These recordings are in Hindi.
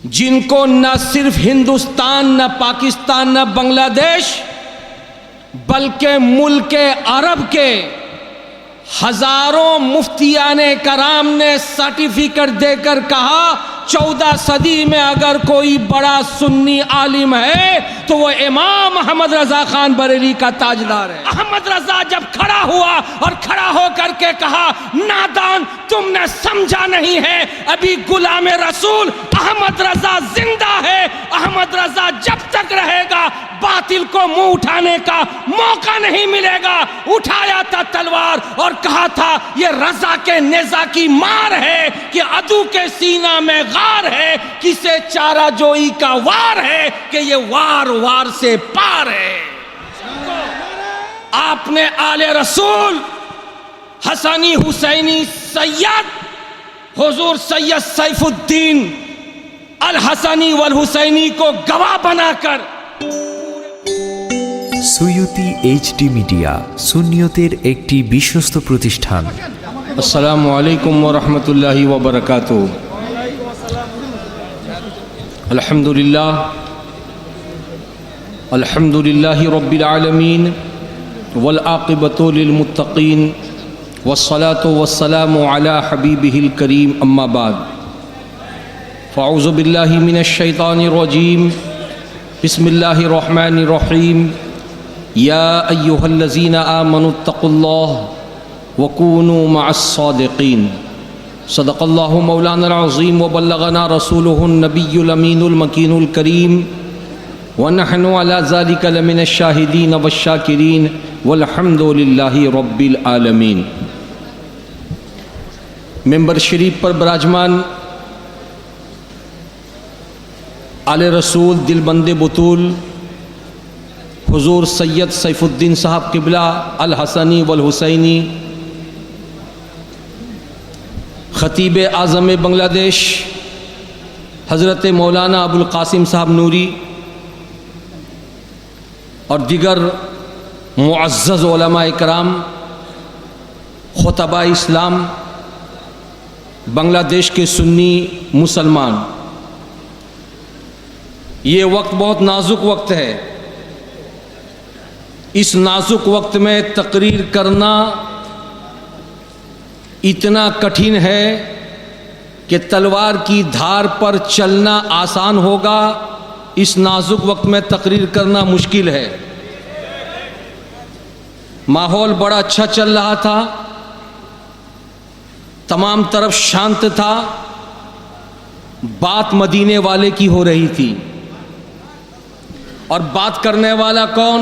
जिनको न सिर्फ हिंदुस्तान, न पाकिस्तान, न बांग्लादेश, बल्कि मुल्क अरब के हजारों मुफ्तियाने कराम ने सर्टिफिकेट देकर कहा 14 सदी में अगर कोई बड़ा सुन्नी आलिम है तो वो इमाम अहमद रजा खान बरेली का ताजदार है। अहमद रजा जब खड़ा हुआ और खड़ा होकर के कहा, नादान तुमने समझा नहीं है, अभी गुलाम रसूल अहमद रजा जिंदा है। अहमद रजा जब तक रहेगा बातिल को मुंह उठाने का मौका नहीं मिलेगा। उठाया था तलवार और कहा था ये रजा के नेजा की मार है कि अदू के सीना में गार है, किसे चारा जोई का वार है कि ये वार वार से पार है। आपने आले रसूल हसनी हुसैनी सैयद हुजूर सैयद सैफुद्दीन अल हसनी वल हुसैनी को गवाह बनाकर সুয়ুতি এইচডি মিডিয়া সুন্নিয়তের একটি বিশ্বস্ত প্রতিষ্ঠান। अस्सलामु अलैकुम व रहमतुल्लाहि व बरकातुहू। अल्हम्दुलिल्लाहि रब्बिल आलमीन वल आक़िबतु लिल मुत्तक़ीन वस्सलातु वस्सलामु अला हबीबिहिल करीम अम्मा बाद। फ़अऊज़ु बिल्लाहि मिनश शैतानिर रजीम। बिस्मिल्लाहिर रहमानिर रहीम। या अय्युहल्लज़ीना आमनुत्तक़ुल्लाह वकूनू मअस्सादिक़ीन। सदक़ल्लाहु मौलाना अज़ीम व बल्लगना रसूलुहुन नबियुल अमीनुल मकीनुल करीम व नहनु अला ज़ालिका लमिनश शाहिदीन वश्शाकिरीन वल्हम्दुलिल्लाहि रब्बिल आलमीन। मेंबर शरीफ पर विराजमान आले रसूल दिलबंदे बुतूल हुजूर सैयद सैफुद्दीन साहब किबला अल हसनी वल हुसैनी, खतीब आज़म बांग्लादेश हज़रत मौलाना अबुल कासिम साहब नूरी और दिगर मुअज़्ज़ज़ उलमा इकराम, खुतबा इस्लाम, बांग्लादेश के सुन्नी मुसलमान, ये वक्त बहुत नाजुक वक्त है। इस नाजुक वक्त में तकरीर करना इतना कठिन है कि तलवार की धार पर चलना आसान होगा, इस नाजुक वक्त में तकरीर करना मुश्किल है। माहौल बड़ा अच्छा चल रहा था, तमाम तरफ शांत था, बात मदीने वाले की हो रही थी। और बात करने वाला कौन?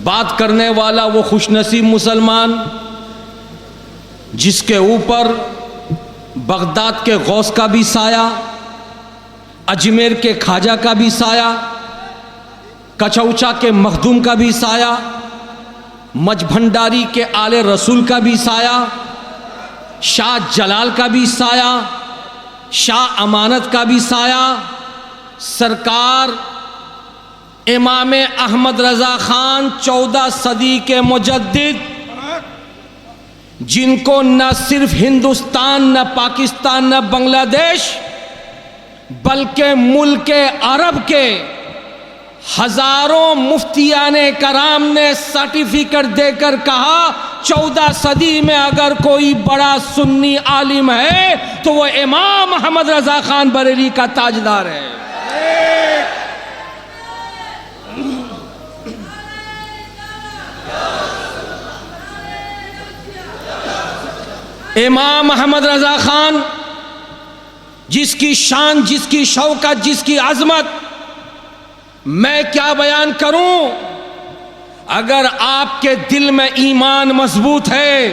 बात करने वाला वो खुशनसीब मुसलमान जिसके ऊपर बगदाद के गौस का भी साया, अजमेर के ख्वाजा का भी साया, कचौचा के मखदूम का भी साया, मजभंडारी के आले रसूल का भी साया, शाह जलाल का भी साया, शाह अमानत का भी साया, सरकार इमाम अहमद रजा खान 14 सदी के मुजद्दिद, जिनको न सिर्फ हिंदुस्तान, न पाकिस्तान, न बांग्लादेश, बल्कि मुल्क अरब के हजारों मुफ्तियाने कराम ने सर्टिफिकेट देकर कहा 14 सदी में अगर कोई बड़ा सुन्नी आलिम है तो वो इमाम अहमद रजा खान बरेली का ताजदार है। इमाम अहमद रजा खान जिसकी शान, जिसकी शौकत, जिसकी आजमत मैं क्या बयान करूं। अगर आपके दिल में ईमान मजबूत है,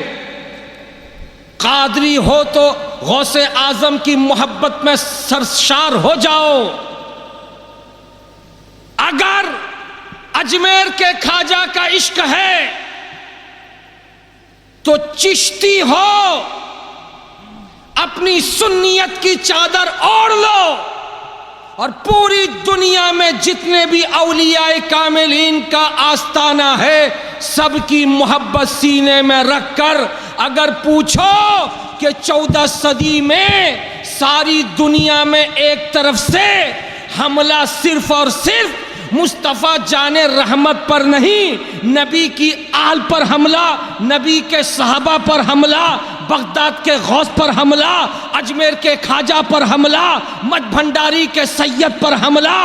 कादरी हो तो गौसे आजम की मोहब्बत में सरशार हो जाओ। अगर अजमेर के ख्वाजा का इश्क है तो चिश्ती हो, अपनी सुन्नियत की चादर ओढ़ लो और पूरी दुनिया में जितने भी औलियाए कामिलीन का आस्ताना है सबकी मोहब्बत सीने में रखकर अगर पूछो कि 14 सदी में सारी दुनिया में एक तरफ से हमला सिर्फ और सिर्फ मुस्तफ़ा जाने रहमत पर नहीं, नबी की आल पर हमला, नबी के सहाबा पर हमला, बगदाद के गौस पर हमला, अजमेर के खाजा पर हमला, मठ भंडारी के सैयद पर हमला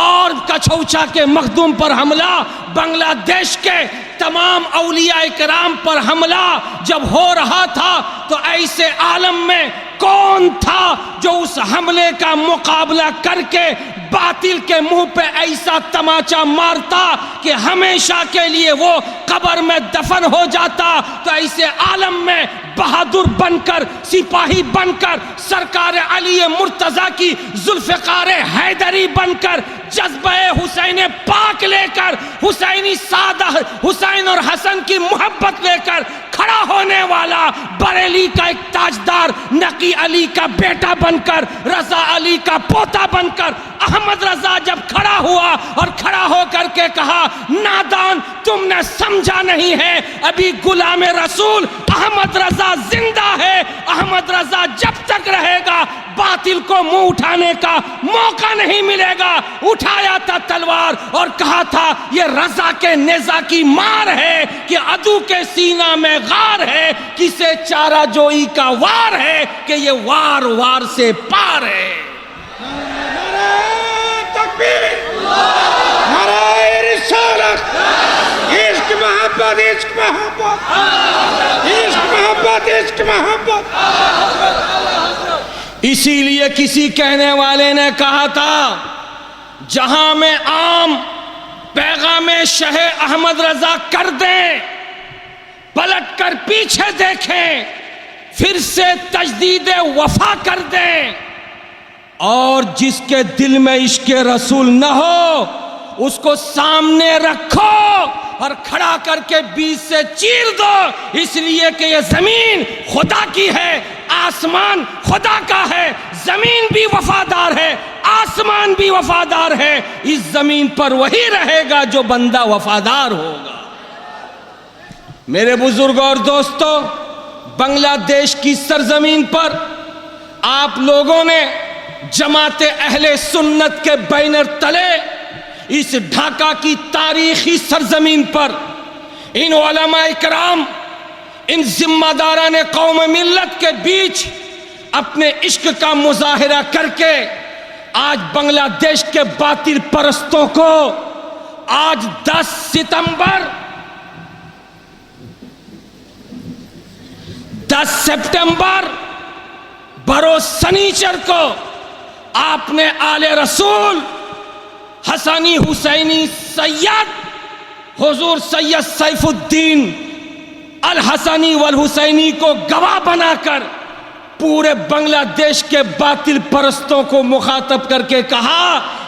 और कछौचा के मखदूम पर हमला, बांग्लादेश के तमाम औलिया इकराम पर हमला जब हो रहा था तो ऐसे आलम में कौन था जो उस हमले का मुकाबला करके बातिल के मुंह पे ऐसा तमाचा मारता कि हमेशा के लिए वो कब्र में दफन हो जाता। तो ऐसे आलम में बहादुर बनकर, सिपाही बनकर, सरकार अली मुर्तजा की जुल्फ़िकार हैदरी बनकर, जज्बे हुसैन पाक लेकर, हुसैनी सादा हुसैन और हसन की मोहब्बत लेकर खड़ा होने वाला बरेली का एक ताजदार, नकी अली का बेटा बनकर, रजा अली का पोता बनकर अहमद रजा जब खड़ा हुआ और खड़ा होकर के कहा, नादान तुमने समझा नहीं है, अभी गुलाम रसूल अहमद रजा जिंदा है, अहमद रजा जब तक रहेगा बातिल को मुंह उठाने का मौका नहीं मिलेगा। उठाया था तलवार और कहा था ये रजा के नेजा की मार है कि अदू के सीना में गार है, किसे चारा जोई का वार है कि ये वार वार से पार है। इश्क मोहब्बत, इश्क मोहब्बत, इश्क मोहब्बत, इश्क मोहब्बत। इसीलिए किसी कहने वाले ने कहा था, जहां में आम पैगाम शह अहमद रजा कर दें, पलट कर पीछे देखें, फिर से तजदीद वफा कर दें, और जिसके दिल में इश्क रसूल न हो उसको सामने रखो और खड़ा करके बीच से चीर दो, इसलिए कि ये जमीन खुदा की है, आसमान खुदा का है, जमीन भी वफादार है, आसमान भी वफादार है। इस जमीन पर वही रहेगा जो बंदा वफादार होगा। मेरे बुजुर्ग और दोस्तों, बांग्लादेश की सरजमीन पर आप लोगों ने जमाते अहले सुन्नत के बैनर तले इस ढाका की तारीखी सरजमीन पर इन उलमा इकराम, इन जिम्मेदारान कौम मिल्लत के बीच अपने इश्क का मुजाहिरा करके आज बांग्लादेश के बातिल परस्तों को आज 10 सितंबर बरोज शनीचर को आपने आले रसूल हसनी हुसैनी सैयद हुजूर सैयद सैफुद्दीन अल हसनी वल हुसैनी को गवाह बनाकर पूरे बांग्लादेश के बातिल परस्तों को मुखातब करके कहा,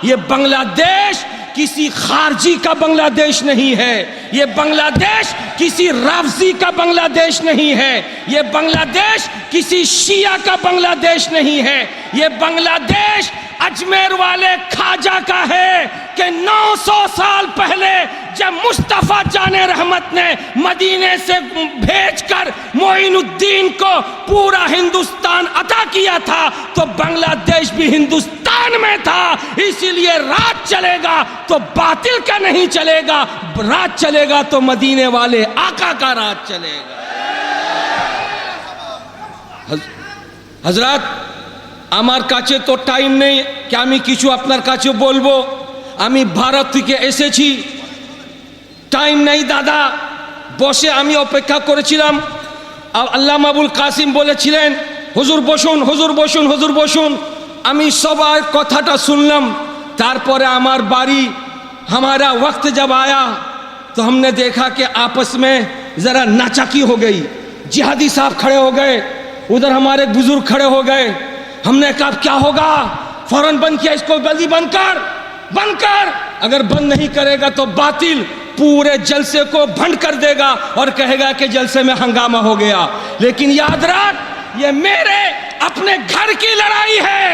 यह बांग्लादेश किसी खारजी का बांग्लादेश नहीं है, ये बांग्लादेश किसी राफजी का बांग्लादेश नहीं है, ये बांग्लादेश किसी शिया का बांग्लादेश नहीं है, ये बांग्लादेश अजमेर वाले खाजा का है कि 900 साल पहले जब मुस्तफ़ा जाने रहमत ने मदीने से भेजकर मोइनुद्दीन को पूरा हिंदुस्तान अता किया था तो बांग्लादेश भी हिंदुस्तान में था। इसीलिए राज चलेगा तो बातिल का नहीं चलेगा, राज चलेगा तो मदीने वाले आका का राज चलेगा। हजरत, আমার কাছে তো টাইম নেই कि আমি কিছু আপনার কাছে বলবো, আমি ভারত থেকে এসেছি, টাইম নেই দাদা। বসে আমি অপেক্ষা করেছিলাম, আল্লামা আবুল কাসিম বলেছিলেন হুজুর বসুন, হুজুর বসুন, হুজুর বসুন। আমি সবার কথাটা শুনলাম, তারপরে আমার বাড়ি हमारा वक्त जब आया तो हमने देखा कि आपस में ज़रा नाचाकी हो गई। जिहादी साहब खड़े हो गए, उधर हमारे बुजुर्ग खड़े हो गए। हमने कहा क्या होगा, फौरन बंद किया, इसको जल्दी बंद कर, बंद कर। अगर बंद नहीं करेगा तो बातिल पूरे जलसे को भंड कर देगा और कहेगा कि जलसे में हंगामा हो गया। लेकिन याद रख, ये मेरे अपने घर की लड़ाई है,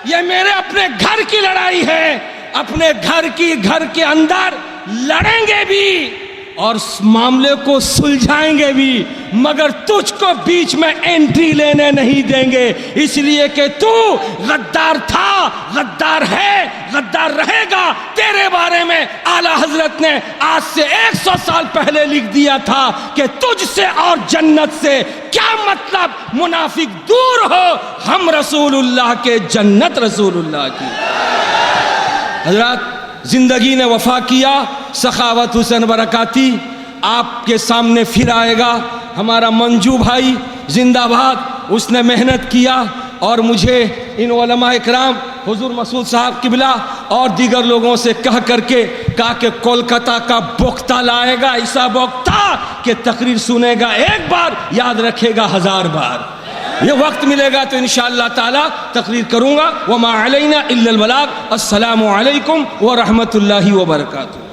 ये मेरे अपने घर की लड़ाई है। अपने घर के अंदर लड़ेंगे भी और इस मामले को सुलझाएंगे भी, मगर तुझको बीच में एंट्री लेने नहीं देंगे, इसलिए कि तू गद्दार था, गद्दार है, गद्दार रहेगा। तेरे बारे में आला हजरत ने आज से 100 साल पहले लिख दिया था कि तुझसे और जन्नत से क्या मतलब, मुनाफिक दूर हो, हम रसूलुल्लाह के, जन्नत रसूलुल्लाह की। हजरत, जिंदगी ने वफा किया। सखावत हुसैन बरकाती आपके सामने फिर आएगा। हमारा मंजू भाई जिंदाबाद, उसने मेहनत किया और मुझे इन उलमा इकराम हुजूर मसूद साहब किबला और दीगर लोगों से कह करके कहा कि कोलकाता का बोक्ता लाएगा, ऐसा बोक्ता कि तकरीर सुनेगा एक बार, याद रखेगा 1000 बार। ये वक्त मिलेगा तो इंशाअल्लाह ताला तकरीर करूँगा। वमा अलैना इल्लल बलाग। अस्सलामु अलैकुम व रहमतुल्लाहि व बरकातुहू।